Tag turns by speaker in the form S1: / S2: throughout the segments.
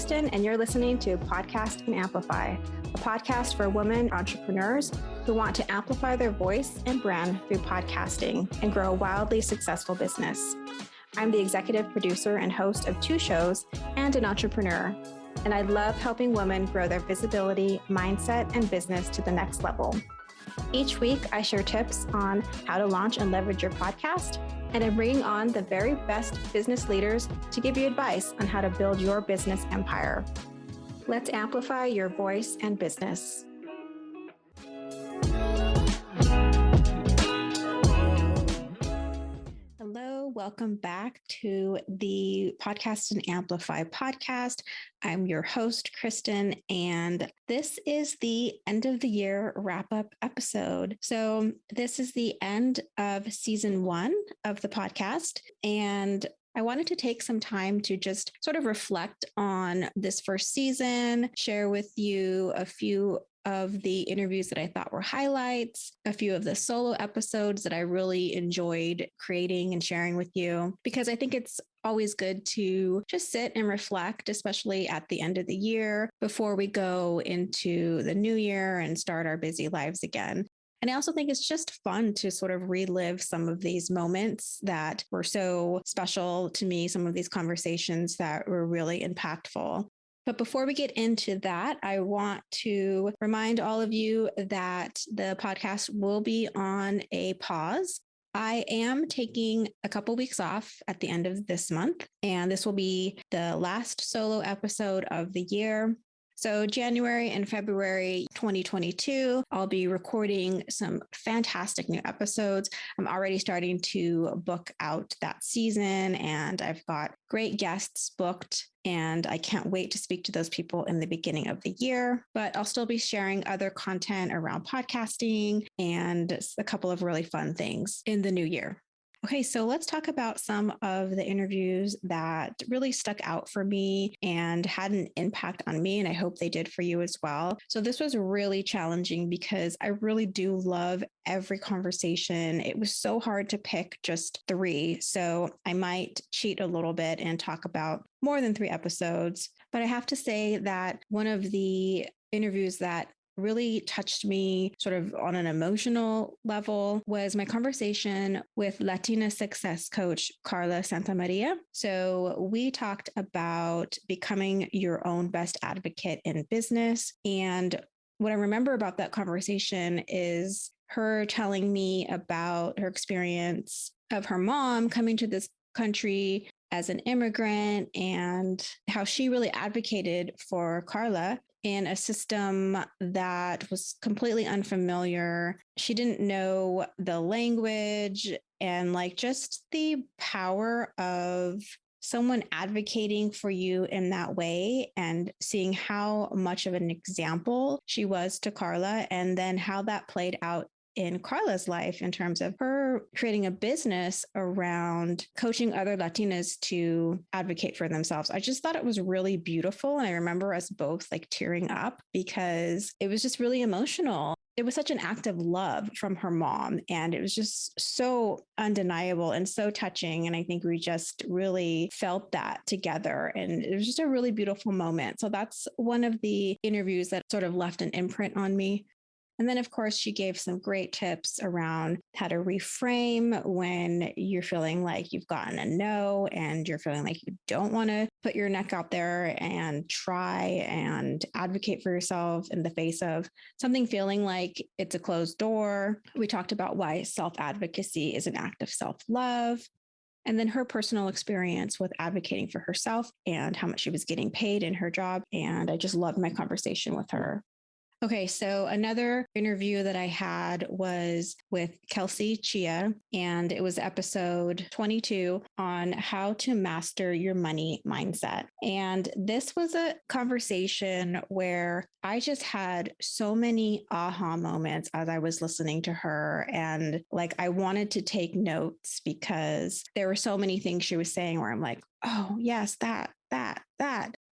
S1: Kristin, and you're listening to Podcast and Amplify, a podcast for women entrepreneurs who want to amplify their voice and brand through podcasting and grow a wildly successful business. I'm the executive producer and host of 2 shows and an entrepreneur, and I love helping women grow their visibility, mindset, and business to the next level. Each week, I share tips on how to launch and leverage your podcast, and I'm bringing on the very best business leaders to give you advice on how to build your business empire. Let's amplify your voice and business. Hello, welcome back to the Podcast and Amplify podcast. I'm your host, Kristin, and this is the end of the year wrap-up episode. So this is the end of season 1 of the podcast, and I wanted to take some time to just sort of reflect on this first season, share with you a few of the interviews that I thought were highlights, a few of the solo episodes that I really enjoyed creating and sharing with you, because I think it's always good to just sit and reflect, especially at the end of the year before we go into the new year and start our busy lives again. And I also think it's just fun to sort of relive some of these moments that were so special to me, some of these conversations that were really impactful. But before we get into that, I want to remind all of you that the podcast will be on a pause. I am taking a couple weeks off at the end of this month, and this will be the last solo episode of the year. So January and February 2022, I'll be recording some fantastic new episodes. I'm already starting to book out that season, and I've got great guests booked, and I can't wait to speak to those people in the beginning of the year. But I'll still be sharing other content around podcasting and a couple of really fun things in the new year. Okay, so let's talk about some of the interviews that really stuck out for me and had an impact on me, and I hope they did for you as well. So this was really challenging because I really do love every conversation. It was so hard to pick just 3, so I might cheat a little bit and talk about more than 3 episodes. But I have to say that one of the interviews that really touched me sort of on an emotional level was my conversation with Latina success coach, Carla Santamaria. So we talked about becoming your own best advocate in business. And what I remember about that conversation is her telling me about her experience of her mom coming to this country as an immigrant and how she really advocated for Carla in a system that was completely unfamiliar. She didn't know the language, and just the power of someone advocating for you in that way and seeing how much of an example she was to Carla, and then how that played out in Carla's life in terms of her creating a business around coaching other Latinas to advocate for themselves. I just thought it was really beautiful. And I remember us both tearing up because it was just really emotional. It was such an act of love from her mom, and it was just so undeniable and so touching. And I think we just really felt that together, and it was just a really beautiful moment. So that's one of the interviews that sort of left an imprint on me. And then, of course, she gave some great tips around how to reframe when you're feeling like you've gotten a no and you're feeling like you don't want to put your neck out there and try and advocate for yourself in the face of something feeling like it's a closed door. We talked about why self-advocacy is an act of self-love. And then her personal experience with advocating for herself and how much she was getting paid in her job. And I just loved my conversation with her. Okay, so another interview that I had was with Kelsey Chia, and it was episode 22 on how to master your money mindset. And this was a conversation where I just had so many aha moments as I was listening to her. And I wanted to take notes because there were so many things she was saying where I'm like, oh, yes, that.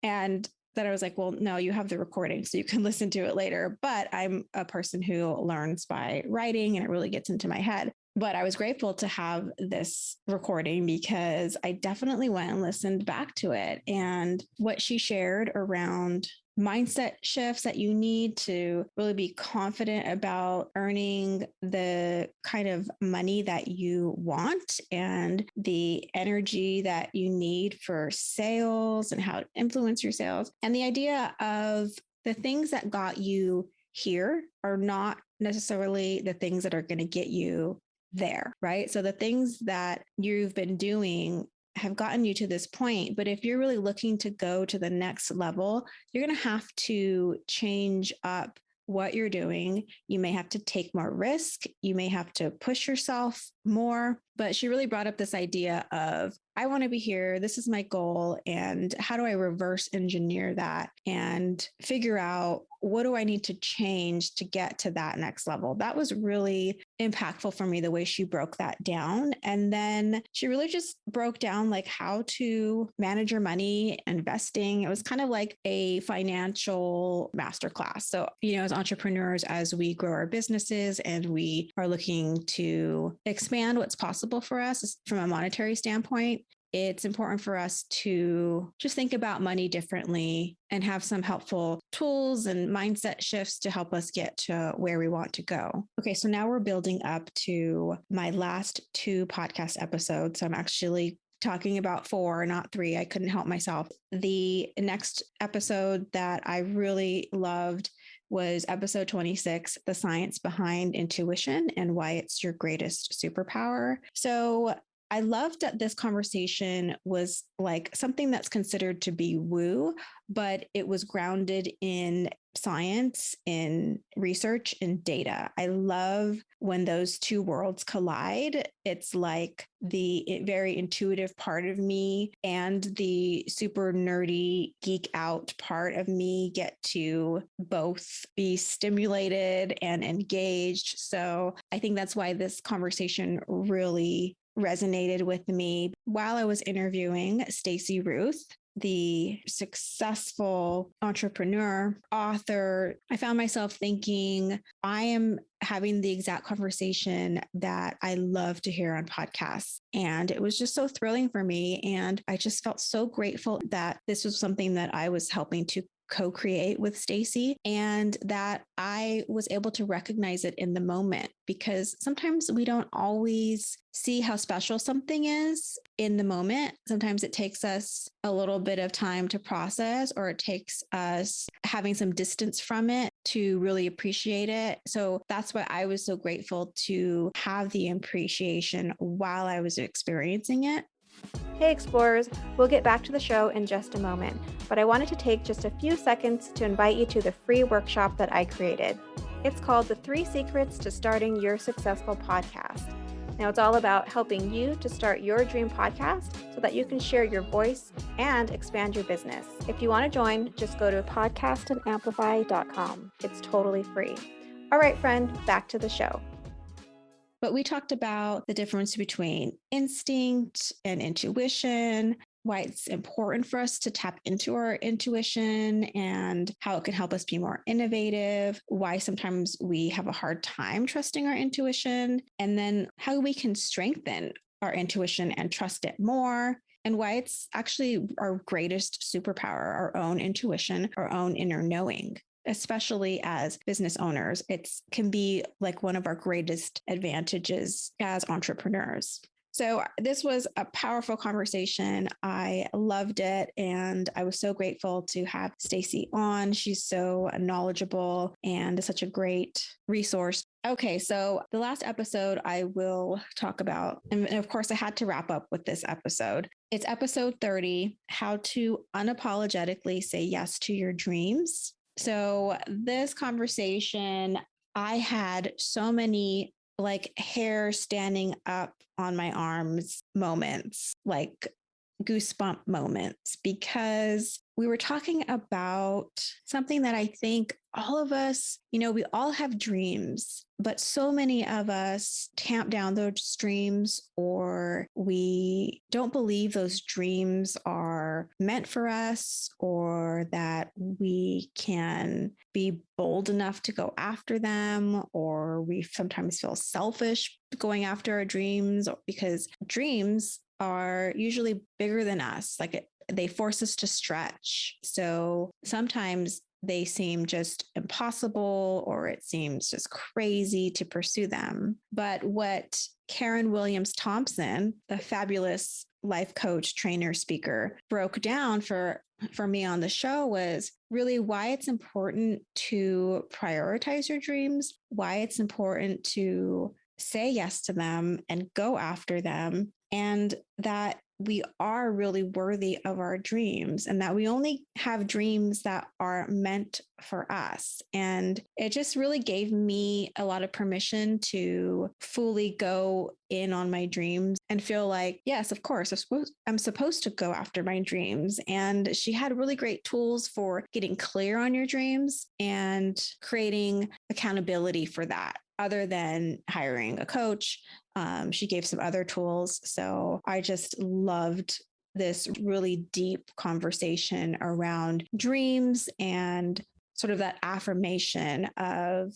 S1: And that I was like, well, no, you have the recording, so you can listen to it later. But I'm a person who learns by writing, and it really gets into my head. But I was grateful to have this recording because I definitely went and listened back to it. And what she shared around mindset shifts that you need to really be confident about earning the kind of money that you want and the energy that you need for sales and how to influence your sales. And the idea of the things that got you here are not necessarily the things that are going to get you there, right? So the things that you've been doing have gotten you to this point. But if you're really looking to go to the next level, you're going to have to change up what you're doing. You may have to take more risk. You may have to push yourself more. But she really brought up this idea of, I want to be here. This is my goal. And how do I reverse engineer that and figure out what do I need to change to get to that next level? That was really impactful for me, the way she broke that down. And then she really just broke down like how to manage your money, investing. It was kind of like a financial masterclass. So, as entrepreneurs, as we grow our businesses and we are looking to expand what's possible for us from a monetary standpoint, it's important for us to just think about money differently and have some helpful tools and mindset shifts to help us get to where we want to go. Okay, so now we're building up to my last 2 podcast episodes. So I'm actually talking about 4, not 3. I couldn't help myself. The next episode that I really loved was episode 26, The Science Behind Intuition and Why It's Your Greatest Superpower. So I loved that this conversation was like something that's considered to be woo, but it was grounded in science, in research, and data. I love when those 2 worlds collide. It's like the very intuitive part of me and the super nerdy geek out part of me get to both be stimulated and engaged. So I think that's why this conversation really resonated with me. While I was interviewing Stacey Ruth, the successful entrepreneur, author, I found myself thinking, I am having the exact conversation that I love to hear on podcasts. And it was just so thrilling for me. And I just felt so grateful that this was something that I was helping to co-create with Stacey, and that I was able to recognize it in the moment, because sometimes we don't always see how special something is in the moment. Sometimes it takes us a little bit of time to process, or it takes us having some distance from it to really appreciate it. So that's why I was so grateful to have the appreciation while I was experiencing it.
S2: Hey Explorers, we'll get back to the show in just a moment, but I wanted to take just a few seconds to invite you to the free workshop that I created. It's called The 3 Secrets to Starting Your Successful Podcast. Now, it's all about helping you to start your dream podcast so that you can share your voice and expand your business. If you want to join, just go to podcastanamplify.com. It's totally free. All right, friend, back to the show.
S1: But we talked about the difference between instinct and intuition, why it's important for us to tap into our intuition and how it can help us be more innovative, why sometimes we have a hard time trusting our intuition, and then how we can strengthen our intuition and trust it more, and why it's actually our greatest superpower, our own intuition, our own inner knowing. Especially as business owners, it can be like one of our greatest advantages as entrepreneurs. So this was a powerful conversation. I loved it. And I was so grateful to have Stacey on. She's so knowledgeable and such a great resource. Okay, so the last episode I will talk about, and of course I had to wrap up with this episode. It's episode 30, How to Unapologetically Say Yes to Your Dreams. So this conversation, I had so many like hair standing up on my arms moments, like goosebump moments, because we were talking about something that I think all of us, we all have dreams, but so many of us tamp down those dreams, or we don't believe those dreams are meant for us, or that we can be bold enough to go after them, or we sometimes feel selfish going after our dreams because dreams are usually bigger than us. They force us to stretch. So sometimes they seem just impossible, or it seems just crazy to pursue them. But what Karen Williams Thompson, the fabulous life coach, trainer, speaker, broke down for me on the show was really why it's important to prioritize your dreams, why it's important to say yes to them and go after them, and that we are really worthy of our dreams, and that we only have dreams that are meant for us. And it just really gave me a lot of permission to fully go in on my dreams and feel like, yes, of course, I'm supposed to go after my dreams. And she had really great tools for getting clear on your dreams and creating accountability for that, other than hiring a coach. She gave some other tools. So I just loved this really deep conversation around dreams and sort of that affirmation of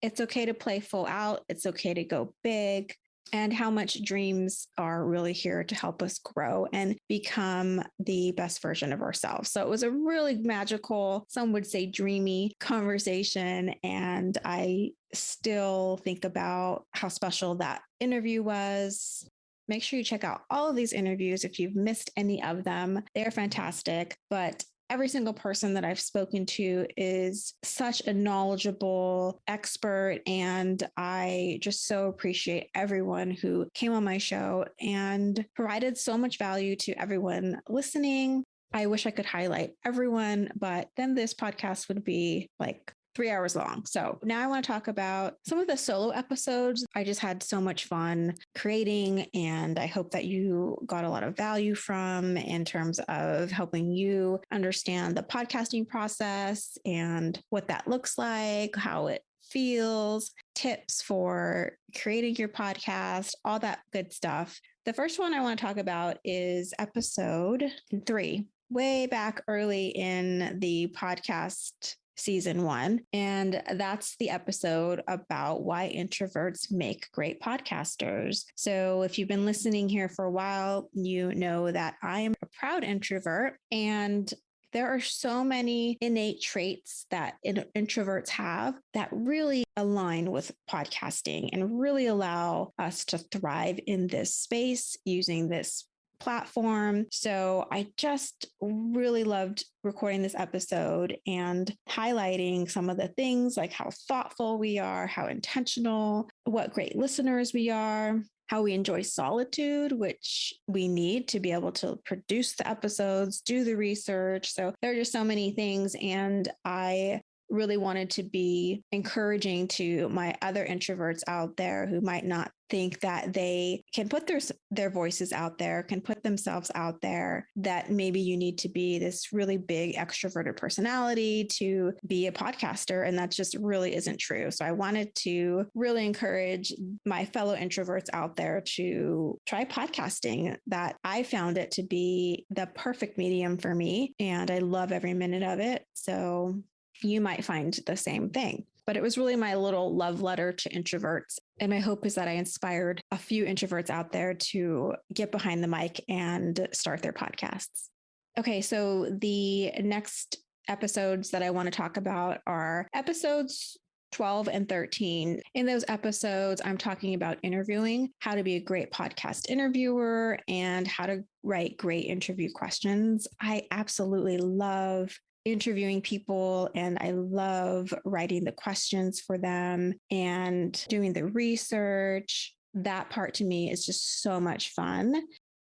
S1: it's okay to play full out. It's okay to go big, and how much dreams are really here to help us grow and become the best version of ourselves. So it was a really magical, some would say dreamy conversation. And I still think about how special that interview was. Make sure you check out all of these interviews if you've missed any of them. They're fantastic. But every single person that I've spoken to is such a knowledgeable expert. And I just so appreciate everyone who came on my show and provided so much value to everyone listening. I wish I could highlight everyone, but then this podcast would be like 3 hours long. So now I want to talk about some of the solo episodes. I just had so much fun creating, and I hope that you got a lot of value from in terms of helping you understand the podcasting process and what that looks like, how it feels, tips for creating your podcast, all that good stuff. The first one I want to talk about is episode 3, way back early in the podcast season 1. And that's the episode about why introverts make great podcasters. So if you've been listening here for a while, you know that I am a proud introvert, and there are so many innate traits that introverts have that really align with podcasting and really allow us to thrive in this space using this platform. So I just really loved recording this episode and highlighting some of the things like how thoughtful we are, how intentional, what great listeners we are, how we enjoy solitude, which we need to be able to produce the episodes, do the research. So there are just so many things. And I really wanted to be encouraging to my other introverts out there who might not think that they can put their voices out there, can put themselves out there, that maybe you need to be this really big extroverted personality to be a podcaster. And that just really isn't true. So I wanted to really encourage my fellow introverts out there to try podcasting, that I found it to be the perfect medium for me. And I love every minute of it. So you might find the same thing. But it was really my little love letter to introverts. And my hope is that I inspired a few introverts out there to get behind the mic and start their podcasts. Okay, so the next episodes that I want to talk about are episodes 12 and 13. In those episodes, I'm talking about interviewing, how to be a great podcast interviewer, and how to write great interview questions. I absolutely love interviewing people, and I love writing the questions for them and doing the research. That part to me is just so much fun.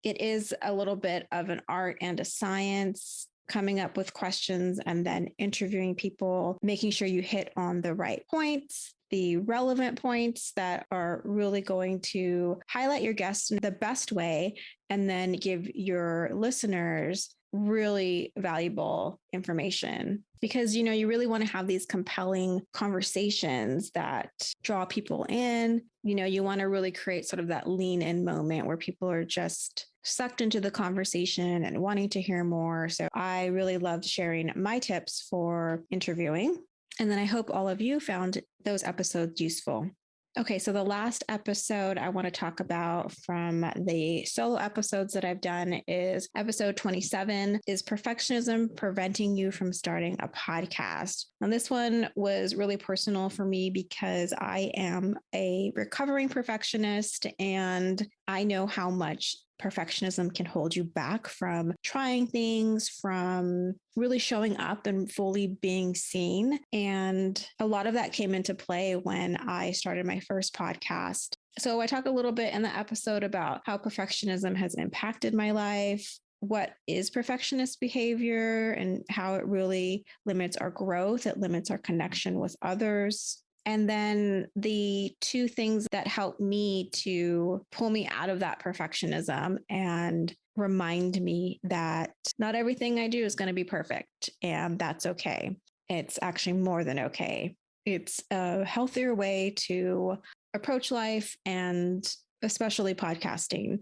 S1: It is a little bit of an art and a science, coming up with questions and then interviewing people, making sure you hit on the right points, the relevant points that are really going to highlight your guests in the best way, and then give your listeners really valuable information because, you really want to have these compelling conversations that draw people in. You want to really create sort of that lean in moment where people are just sucked into the conversation and wanting to hear more. So I really loved sharing my tips for interviewing. And then I hope all of you found those episodes useful. Okay, so the last episode I want to talk about from the solo episodes that I've done is episode 27, Is Perfectionism Preventing You from Starting a Podcast? And this one was really personal for me because I am a recovering perfectionist and I know how much perfectionism can hold you back from trying things, from really showing up and fully being seen. And a lot of that came into play when I started my first podcast. So I talk a little bit in the episode about how perfectionism has impacted my life, what is perfectionist behavior, and how it really limits our growth. It limits our connection with others. And then the two things that helped me to pull me out of that perfectionism and remind me that not everything I do is going to be perfect, and that's okay. It's actually more than okay. It's a healthier way to approach life and especially podcasting.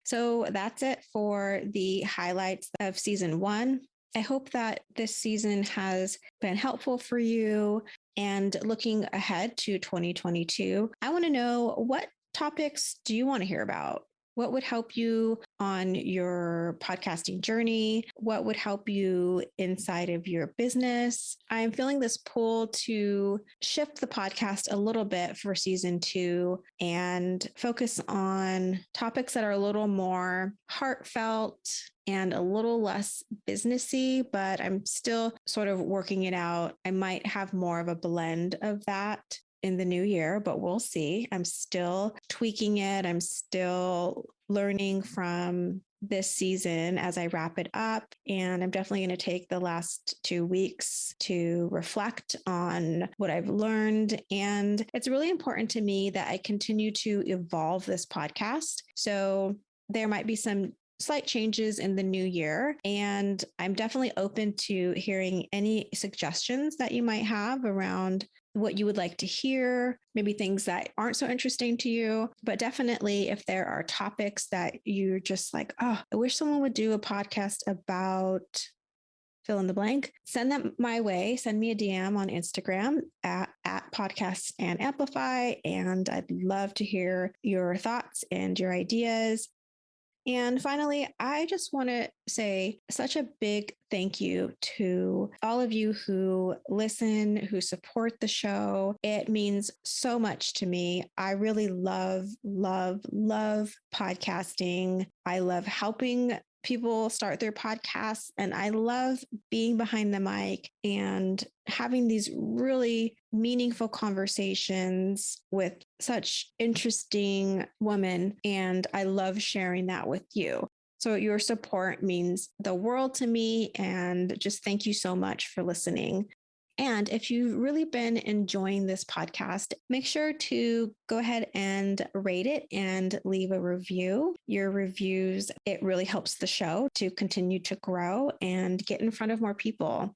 S1: So that's it for the highlights of season 1. I hope that this season has been helpful for you. And looking ahead to 2022, I want to know, what topics do you want to hear about? What would help you on your podcasting journey? What would help you inside of your business? I'm feeling this pull to shift the podcast a little bit for season 2 and focus on topics that are a little more heartfelt and a little less businessy, but I'm still sort of working it out. I might have more of a blend of that in the new year, but we'll see. I'm still tweaking it. I'm still learning from this season as I wrap it up. And I'm definitely going to take the last 2 weeks to reflect on what I've learned. And it's really important to me that I continue to evolve this podcast. So there might be some slight changes in the new year. And I'm definitely open to hearing any suggestions that you might have around what you would like to hear, maybe things that aren't so interesting to you. But definitely, if there are topics that you're just like, oh, I wish someone would do a podcast about fill in the blank, send them my way. Send me a DM on Instagram at Podcasts and Amplify. And I'd love to hear your thoughts and your ideas. And finally, I just want to say such a big thank you to all of you who listen, who support the show. It means so much to me. I really love podcasting. I love helping people start their podcasts, and I love being behind the mic and having these really meaningful conversations with such interesting women. And I love sharing that with you. So your support means the world to me. And just thank you so much for listening. And if you've really been enjoying this podcast, make sure to go ahead and rate it and leave a review. Your reviews, it really helps the show to continue to grow and get in front of more people.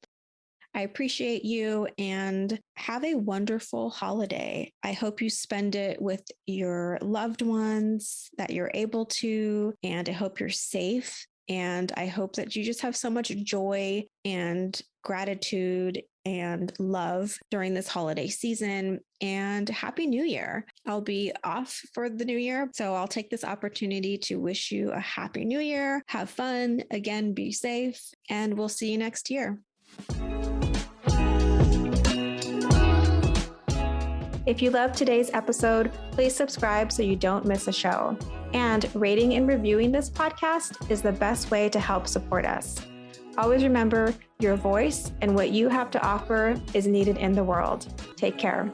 S1: I appreciate you, and have a wonderful holiday. I hope you spend it with your loved ones that you're able to, and I hope you're safe. And I hope that you just have so much joy and gratitude and love during this holiday season. And Happy New Year. I'll be off for the new year, so I'll take this opportunity to wish you a Happy New Year. Have fun. Again, be safe, and we'll see you next year.
S2: If you loved today's episode, please subscribe so you don't miss a show. And rating and reviewing this podcast is the best way to help support us. Always remember, your voice and what you have to offer is needed in the world. Take care.